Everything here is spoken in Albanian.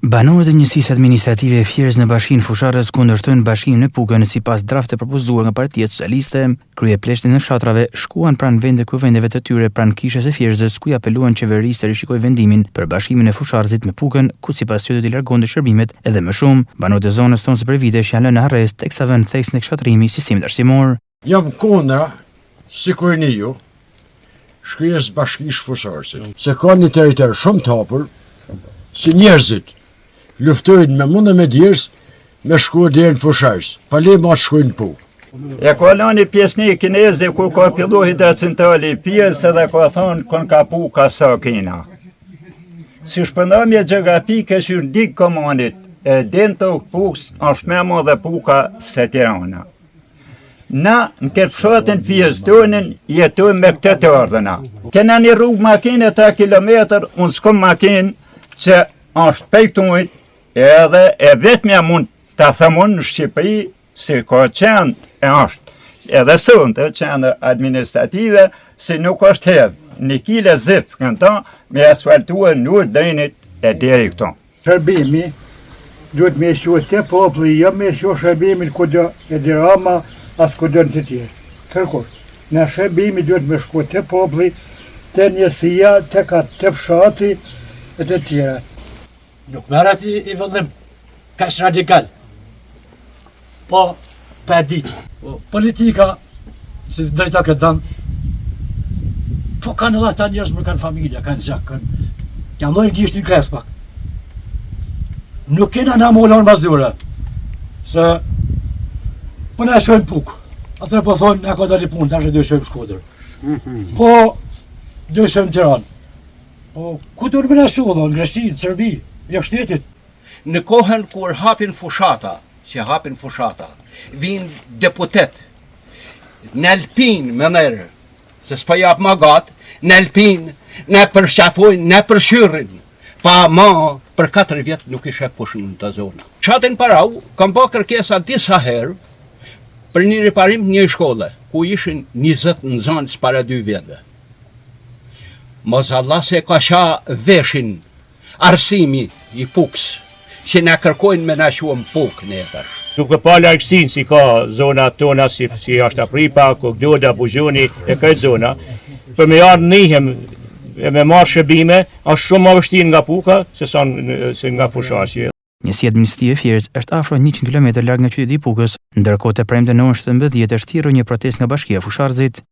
Banorët e njësisë administrative e Fierës në bashkinë Fusharës kundërshtojnë bashkimin e Pukën sipas draftit të propozuar nga Partia Socialiste. Kryepleshtin e fshatrave shkuan pranë vendeve të tyre pranë kishës së Fierësës, ku i apeluan qeverisë të rishikojë vendimin për bashkimin e Fusharzit me Pukën, ku sipas tyre do t'i largonte shërbimet edhe më shumë. Banorët e zonës thonë se për vitesh janë lënë në arrest teksa vënë theksin e kshatrimi i sistemit arsimor. Jam kundra, sikur ju, shkrijës bashkisë Fusharësit, se ka një territor shumë të hapur, si njerëzit luftojnë me mundë me djerës me shku dherë në Fusharës, pa le ma të shkujnë pu. E ka lani pjesni kineze ku ka pillu hidrocentrali pjesë edhe ka thonë kon ka pu ka sa kina. Si shpëndamje gjeografi këshur dik komanit, e din të pus është me më dhe puka se Tirana. Na në këtë fshatin pjesë tonin jetojnë me këtë të ardhëna. Kena një rrugë makinë 3 kilometër, unë s'kom makinë që është pejtojt, edhe e vetëmja mund të thëmun në Shqipëri si ka qenë e është. Edhe sënë të qenë administrative si nuk është hedhë. Një kile zipë kënta me asfaltua nuk drenit e deri këto. Shërbimi duhet me shu të popli, jo me shu shërbimin kudo e dirama as kudo në të tjerë. Kërkur, në shërbimi duhet me shku të popli, të njësia, të fshati e të tjera. Nuk merret i vendim kaq radikal. Po, pa ditë. Politika, si drejta këtë vend, po kanë edhe ata njerëz që kanë familje, kanë gjak, janë lloj gishtin kres pak. Nuk kena na molon mazdura. Se po na shojnë Puk. Atë po thonë na ka dalë punë, tash do të shojmë Shkodër. Po do të shojmë Tiranë. Po ku do të na shohë, në Greqi, në Serbi? Jo shtetit. Në kohën kur hapin fushata, vinë deputet, në Alpin me nërë, se s'pa jap ma gatë, në Alpin, në përshafojnë, në përshyrën, pa ma për 4 vjetë nuk ishe pushën në të zona. Qatin parau, kam pa kërkesa disa herë për një riparim një shkolle, ku ishin 20 nxënës para 2 vjetëve. Mos Allah se ka sha veshin arsimi i Puks, që na kërkojnë me na shuam Puk në etër. Nuk e pa largësinë si ka zona tona, si ashtë Apripa, Kogdoda, Buzhuni, e këtë zona, për me ardhë njëhem e me marrë shërbime, është shumë më vështirë nga Puka, se nga Fusharësi. Njësia administrative e Fierës është afro 100 km larg nga qyteti i Pukës, ndërkohë te premte në orën 17 është thirrur një protestë nga Bashkia e Fusharzit.